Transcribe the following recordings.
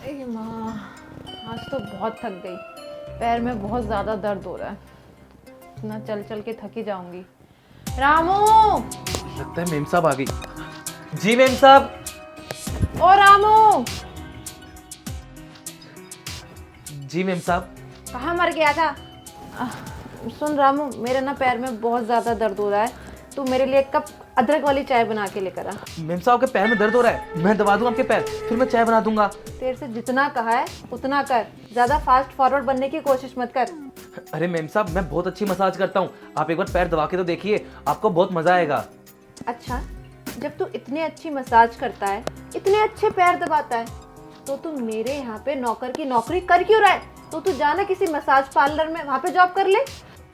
ए माँ, आज तो बहुत थक गई। पैर में बहुत ज़्यादा दर्द हो रहा है। इतना चल चल के थकी जाऊंगी। रामू! लगता है मेम साहब आ गई। जी मेम साहब। ओ रामू! जी मेम साहब। कहाँ मर गया था? सुन रामू, मेरे ना पैर में बहुत ज़्यादा दर्द हो रहा है। तू मेरे लिए एक कप अदरक वाली चाय बना के लेकर आ। मेम साहब के पैर में दर्द हो रहा है, मैं दबा दूं आपके पैर, फिर मैं चाय बना दूंगा। तेरे से जितना कहा है उतना कर, ज़्यादा फास्ट फॉरवर्ड बनने की कोशिश मत कर। अरे मेम साहब, मैं बहुत अच्छी मसाज करता हूँ, आप एक बार पैर दबा के तो देखिए, आपको बहुत मजा आएगा। अच्छा, जब तू इतनी अच्छी मसाज करता है, इतने अच्छे पैर दबाता है, तो तू मेरे यहाँ पे नौकर की नौकरी कर क्यों रहा है? तो तू जाना किसी मसाज पार्लर में, वहाँ पे जॉब कर ले।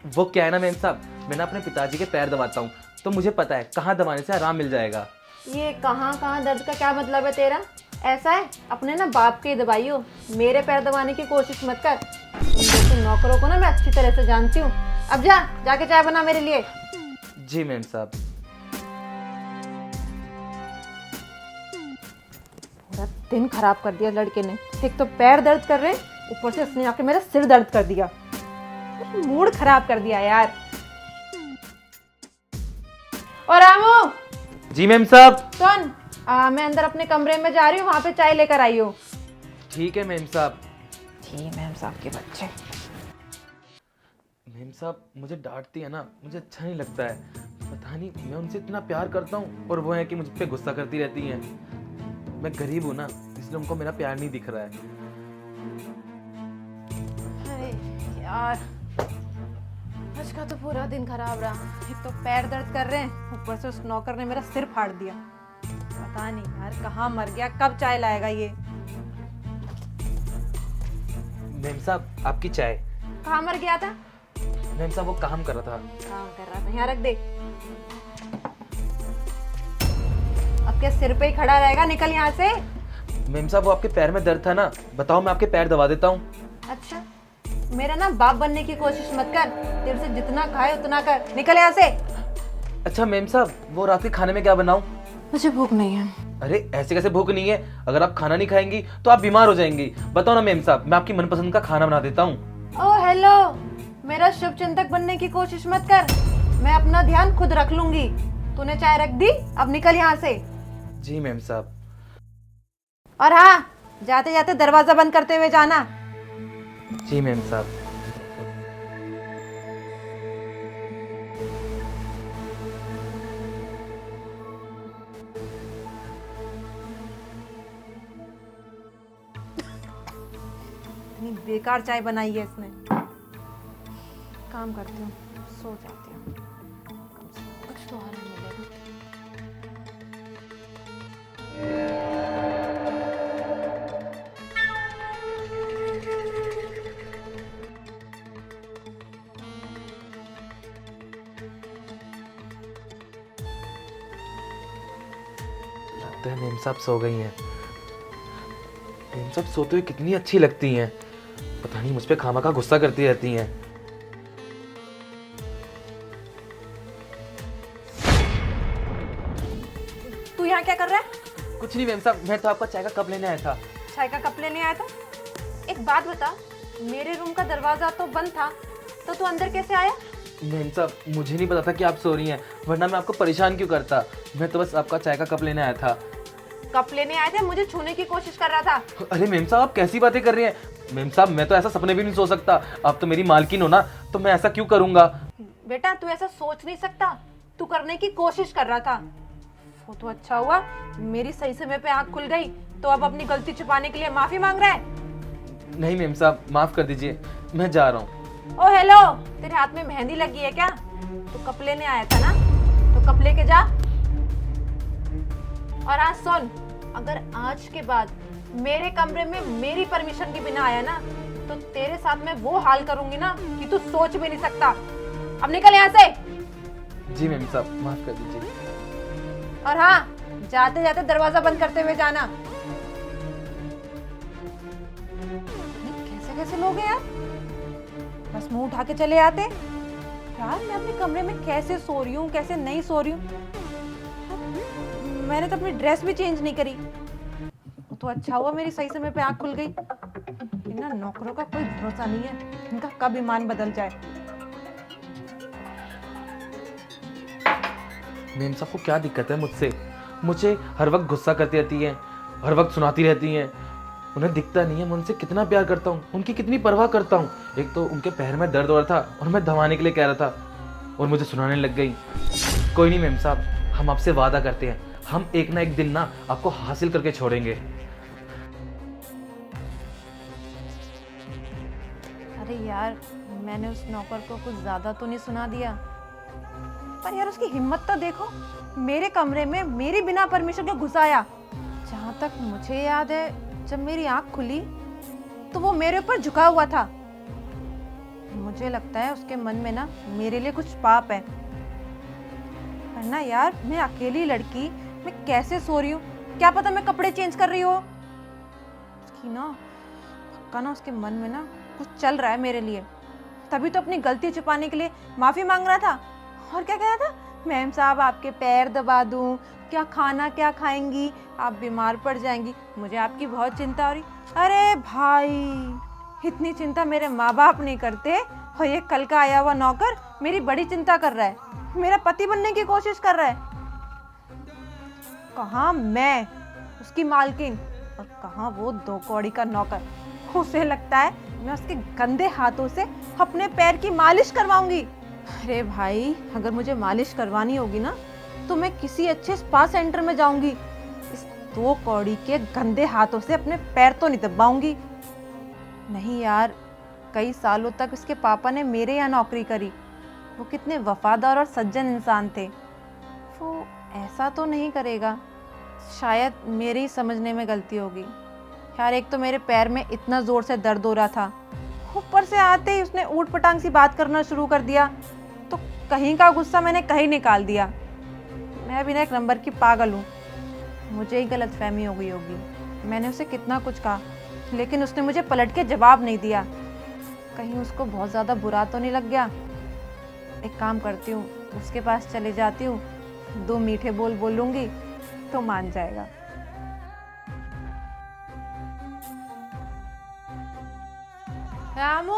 वो क्या है ना मेम साहब, मैं ना अपने पिताजी के पैर दबाता हूँ, तो मुझे पता है कहाँ दबाने से आराम मिल जाएगा। ये कहाँ कहाँ दर्द का क्या मतलब है तेरा? ऐसा है, अपने ना बाप के दबाइयो, मेरे पैर दबाने की कोशिश मत कर। तुम जैसे नौकरों को ना मैं अच्छी तरह से जानती हूँ। अब जाके चाय बना मेरे लिए। जी मेम साहब। पूरा दिन खराब कर दिया लड़के ने। एक तो पैर दर्द कर रहे, ऊपर से उसने आके मेरा सिर दर्द कर दिया। मूड खराब कर दिया यार। और रामू! जी मेम साहब। सुन, मैं अंदर अपने कमरे में जा रही हूँ, वहां पे चाय लेकर आई हो। ठीक है मेम साहब। जी मैम साहब के बच्चे। मेम साहब मुझे डांटती है ना, मुझे अच्छा नहीं लगता है। पता नहीं, मैं उनसे इतना प्यार करता हूँ और वो है कि मुझ पे गुस्सा करती रहती हैं। मैं गरीब हूँ ना, इसलिए उनको मेरा प्यार नहीं दिख रहा है। अरे यार, आज का तो पूरा दिन खराब रहा। एक तो पैर दर्द कर रहे हैं, ऊपर से उस नौकर ने मेरा सिर फाड़ दिया। पता नहीं यार कहाँ मर गया, कब चाय लाएगा ये। मेम साहब आपकी चाय। कहाँ मर गया था? मेम साहब वो काम कर रहा था। काम कर रहा था, यहाँ रख दे। अब क्या सिर पे ही खड़ा रहेगा? निकल यहाँ से। मेम साहब वो आपके पैर में दर्द था ना, बताओ मैं आपके पैर दबा देता हूँ। अच्छा, मेरा ना बाप बनने की कोशिश मत कर। तेरे से जितना खाए उतना कर, निकल यहाँ से। अच्छा मेम साहब, वो रात के खाने में क्या बनाऊं? मुझे भूख नहीं है। अरे ऐसे कैसे भूख नहीं है? अगर आप खाना नहीं खाएंगी तो आप बीमार हो जाएंगी। बताओ ना मेम साहब, मैं आपकी मनपसंद का खाना बना देता हूँ। ओह हेलो, मेरा शुभ चिंतक बनने की कोशिश मत कर। मैं अपना ध्यान खुद रख लूंगी। तूने चाय रख दी, अब निकल यहाँ से। जी मेम साहब। और हाँ, जाते जाते दरवाजा बंद करते हुए जाना। जी मेम साहब। इतनी बेकार चाय बनाई है इसने। काम करती हूँ, सो जाती हूँ, कम से कम कुछ तो आराम मिलेगा। लगता है मेम साहब सो गई हैं। मेम साहब सोते हुए कितनी अच्छी लगती हैं। पता नहीं मुझ पे खामखा गुस्सा करती रहती हैं। तू यहाँ क्या कर रहा है? कुछ नहीं मेम साहब, मैं तो आपका चाय का कप लेने आया था। चाय का कप लेने आया था? एक बात बता, मेरे रूम का दरवाजा तो बंद था, तो तू अंदर कैसे आया? मेम साहब मुझे नहीं पता था कि आप सो रही हैं, वरना मैं आपको परेशान क्यों करता। मैं तो बस आपका चाय का कप लेने आया था। कप लेने आए थे, मुझे छूने की कोशिश कर रहा था। अरे मेम साहब आप कैसी बातें कर रही हैं? मेम साहब मैं तो ऐसा सपने भी नहीं सो सकता। आप तो मेरी मालकिन हो ना, तो मैं ऐसा क्यों करूंगा? बेटा तू ऐसा सोच नहीं सकता, तू करने की कोशिश कर रहा था। वो तो अच्छा हुआ, मेरी सही समय पे आंख खुल गई, तो अब अपनी गलती छुपाने के लिए माफी मांग रहा है। नहीं मेम साहब माफ कर दीजिए, मैं जा रहा हूँ। ओ हेलो, तेरे हाथ में मेहंदी लगी है क्या? तू कप लेने आया था ना, तो कप लेके जा। और आज सुन, अगर आज के बाद मेरे कमरे में मेरी परमिशन के बिना आया ना, तो तेरे साथ मैं वो हाल करूंगी ना कि तू सोच भी नहीं सकता। अब निकल यहाँ से। जी मेम साहब माफ कर दीजिए। और हाँ, जाते जाते दरवाजा बंद करते हुए जाना। कैसे कैसे लोग हैं यार, बस मुंह उठा के चले आते। यार मैं अपने कमरे में कैसे सो रही हूँ, कैसे नहीं सो रही हूँ। मैंने तो अपनी ड्रेस भी चेंज नहीं करी। तो अच्छा हुआ मेरी सही समय पे आँख खुल गई। इन नौकरों का कोई भरोसा नहीं है, इनका कब ईमान बदल जाए। मेम साहब को क्या दिक्कत है मुझसे? मुझे हर वक्त गुस्सा करती रहती हैं, हर वक्त सुनाती रहती हैं। उन्हें दिखता नहीं है मैं उनसे कितना प्यार करता हूँ, उनकी कितनी परवाह करता हूँ। एक तो उनके पैर में दर्द हो रहा था और मैं दबाने के लिए कह रहा था और मुझे सुनाने लग गई। कोई नहीं मेम साहब, हम आपसे वादा करते हैं, हम एक ना एक दिन ना आपको हासिल करके छोड़ेंगे। अरे यार, मैंने उस नौकर को कुछ ज्यादा तो नहीं सुना दिया, पर यार उसकी हिम्मत तो देखो, मेरे कमरे में मेरी बिना परमिशन के घुस आया। जहाँ तक मुझे याद है, जब मेरी आंख खुली तो वो मेरे ऊपर झुका हुआ था। मुझे लगता है उसके मन में ना मेरे लिए कुछ पाप है। पर ना यार, मैं अकेली लड़की, मैं कैसे सो रही हूँ, क्या पता मैं कपड़े चेंज कर रही हूँ। उसकी ना पक्का ना उसके मन में ना कुछ चल रहा है मेरे लिए, तभी तो अपनी गलती छुपाने के लिए माफी मांग रहा था। और क्या कह रहा था, मैम साहब आपके पैर दबा दूं, क्या खाना क्या खाएंगी, आप बीमार पड़ जाएंगी, मुझे आपकी बहुत चिंता हो रही। अरे भाई, इतनी चिंता मेरे माँ बाप नहीं करते, और ये कल का आया हुआ नौकर मेरी बड़ी चिंता कर रहा है, मेरा पति बनने की कोशिश कर रहा है। कहाँ मैं उसकी मालकिन और कहाँ वो 2 कौड़ी का नौकर। उसे लगता है मैं उसके गंदे हाथों से अपने पैर की मालिश करवाऊंगी। अरे भाई, अगर मुझे मालिश करवानी होगी ना तो मैं किसी अच्छे स्पा सेंटर में जाऊंगी। इस 2 कौड़ी के गंदे हाथों से अपने पैर तो नहीं दबाऊंगी। नहीं यार, कई सालों तक उसके पापा ने मेरे यहाँ नौकरी करी, वो कितने वफादार और सज्जन इंसान थे, वो ऐसा तो नहीं करेगा। शायद मेरे ही समझने में गलती होगी। यार, एक तो मेरे पैर में इतना जोर से दर्द हो रहा था, ऊपर से आते ही उसने ऊट पटांग सी बात करना शुरू कर दिया, तो कहीं का गुस्सा मैंने कहीं निकाल दिया। मैं भी ना एक नंबर की पागल हूँ, मुझे ही गलतफहमी हो गई होगी। मैंने उसे कितना कुछ कहा, लेकिन उसने मुझे पलट के जवाब नहीं दिया। कहीं उसको बहुत ज़्यादा बुरा तो नहीं लग गया। एक काम करती हूँ, उसके पास चले जाती हूँ, 2 मीठे बोल बोलूँगी तो मान जाएगा। रामू,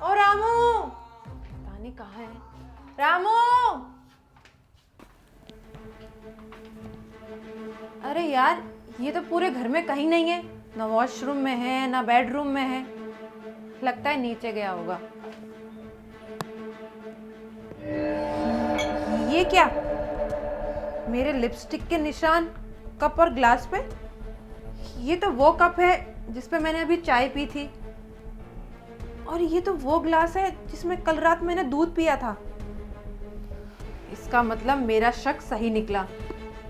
ओ रामू, पता नहीं कहाँ है रामू। अरे यार, ये तो पूरे घर में कहीं नहीं है, ना वॉशरूम में है ना बेडरूम में है, लगता है नीचे गया होगा। ये क्या, मेरे लिपस्टिक के निशान कप और ग्लास पे। ये तो वो कप है जिसपे मैंने अभी चाय पी थी, और ये तो वो ग्लास है जिसमें कल रात मैंने दूध पिया था। इसका मतलब मेरा शक सही निकला,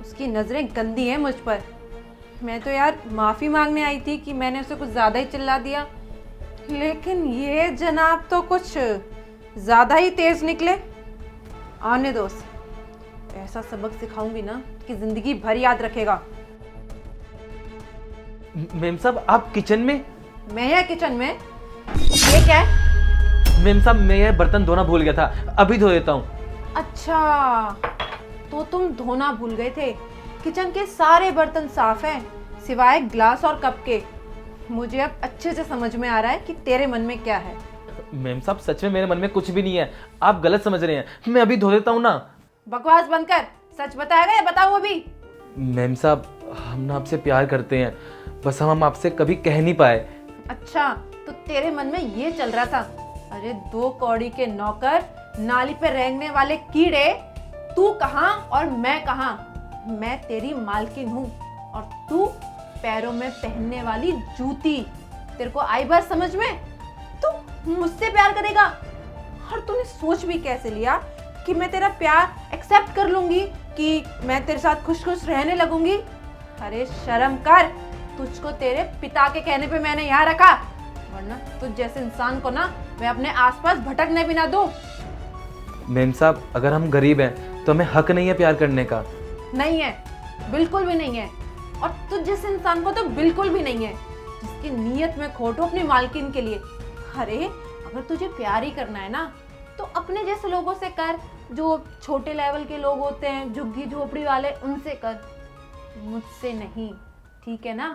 उसकी नजरें गंदी हैं मुझ पर। मैं तो यार माफी मांगने आई थी कि मैंने उसे कुछ ज्यादा ही चिल्ला दिया, लेकिन ये जनाब तो कुछ ज्यादा ही तेज निकले। आने दो, ऐसा सबक सिखाऊंगी ना कि जिंदगी भर याद रखेगा। मेम साहब, आप किचन में? मैं या किचन में? ये क्या है? मेम साहब, मैं ये बर्तन धोना भूल गया था, अभी धो देता हूँ। अच्छा, तो तुम धोना भूल गए थे। किचन के सारे बर्तन साफ हैं, सिवाय ग्लास और कप के। मुझे अब अच्छे से समझ में आ रहा है कि तेरे मन में क्या है। मेम साहब, सच में मेरे मन में कुछ भी नहीं है, आप गलत समझ रहे हैं। मैं अभी धो देता हूँ ना। बकवास बंद कर, सच बताएगा या बताओ अभी? मेम साहब, हम ना आपसे प्यार करते हैं, बस हम आपसे कभी कह नहीं पाए। अच्छा, तो तेरे मन में ये चल रहा था। अरे 2 कौड़ी के नौकर, नाली पे रेंगने वाले कीड़े, तू कहाँ और मैं कहाँ? मैं तेरी मालकिन हूँ और तू पैरों में पहनने वाली जूती। तेरे को आई बात समझ में? तू मुझसे प्यार करेगा, और तूने सोच भी कैसे लिया कि मैं तेरा प्यार एक्सेप्ट कर लूंगी, कि मैं तेरे साथ खुश खुश रहने लगूंगी? अरे शर्म कर, तुझको तेरे पिता के कहने पे मैंने यहाँ रखा, वरना तुझ जैसे इंसान को ना मैं अपने आसपास भटकने भी ना दूं। मेम साहब, अगर हम गरीब हैं तो हमें हक नहीं है प्यार करने का। नहीं है, बिल्कुल भी नहीं है, और तुझ जैसे इंसान को तो बिल्कुल भी नहीं है जिसकी नीयत में खोट हो अपनी मालकिन के लिए। अरे अगर तुझे प्यार ही करना है ना तो अपने जैसे लोगों से कर, जो छोटे लेवल के लोग होते हैं, झुग्गी झोपड़ी वाले, उनसे कर, मुझसे नहीं। ठीक है ना?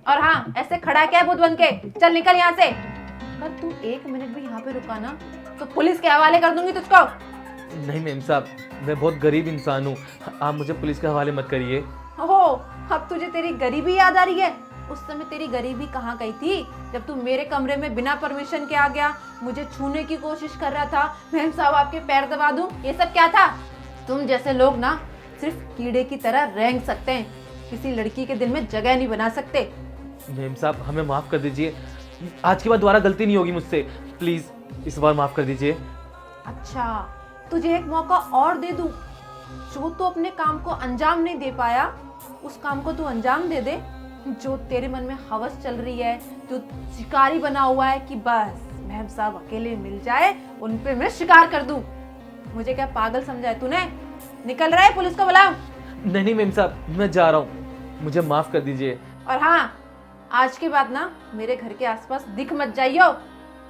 और हाँ, ऐसे खड़ा क्या है भूत बन के? चल निकल यहाँ से। अगर तू 1 मिनट भी यहाँ पे रुका ना तो पुलिस के हवाले कर दूंगी तुझको। नहीं मेम साहब, मैं बहुत गरीब इंसान हूँ, आप मुझे पुलिस के हवाले मत करिए। हो, अब तुझे तेरी गरीबी याद आ रही है? उस समय तेरी गरीबी कहाँ गई थी जब तू मेरे कमरे में बिना परमिशन के आ गया, मुझे छूने की कोशिश कर रहा था, मेम साहब आपके पैर दबा दूं, ये सब क्या था? तुम जैसे लोग ना सिर्फ कीड़े की तरह रेंग सकते हैं, किसी लड़की के दिल में जगह नहीं बना सकते। मेम साहब हमें माफ़ कर दीजिए, आज के बाद दोबारा गलती नहीं होगी मुझसे, प्लीज़ इस बार माफ़ कर दीजिए। अच्छा, तुझे एक मौका और दे दूं। जो तू अपने काम को अंजाम नहीं दे पाया, उस काम को तू अंजाम दे दे। जो तेरे मन में हवस चल रही है, जो शिकारी बना हुआ है कि बस मेम साहब अकेले मिल जाए उन पे मैं शिकार कर दूं। मुझे क्या पागल समझा है तूने? निकल रहा है, पुलिस को बुलाओ। नहीं मेम साहब, मैं जा रहा हूँ, मुझे माफ़ कर दीजिए। और हाँ, आज के बाद ना मेरे घर के आसपास दिख मत जाइयो,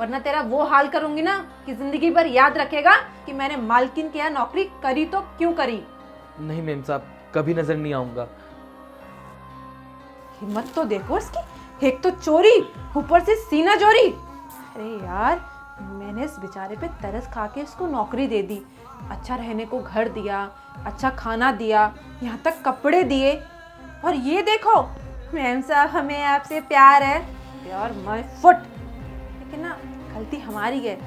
वरना तेरा वो हाल करूंगी ना कि जिंदगी भर याद रखेगा कि मैंने मालकिन के यहाँ नौकरी करी तो क्यों करी। नहीं मेम साहब, कभी नजर नहीं आऊंगा। हिम्मत तो देखो इसकी, एक तो चोरी, ऊपर से सीना चोरी। अरे यार, मैंने इस बेचारे पे तरस खा के इसको नौकरी दे दी, अच्छा रहने को घर दिया, अच्छा खाना दिया, यहाँ तक कपड़े दिए, और ये देखो मैम साहब हमें आपसे प्यार है, प्यार माय फुट। लेकिन ना गलती हमारी है,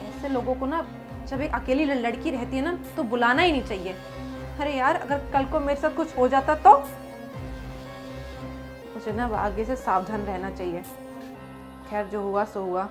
ऐसे लोगों को ना जब एक अकेली लड़की रहती है ना तो बुलाना ही नहीं चाहिए। अरे यार, अगर कल को मेरे साथ कुछ हो जाता तो मुझे ना आगे से सावधान रहना चाहिए। खैर, जो हुआ सो हुआ।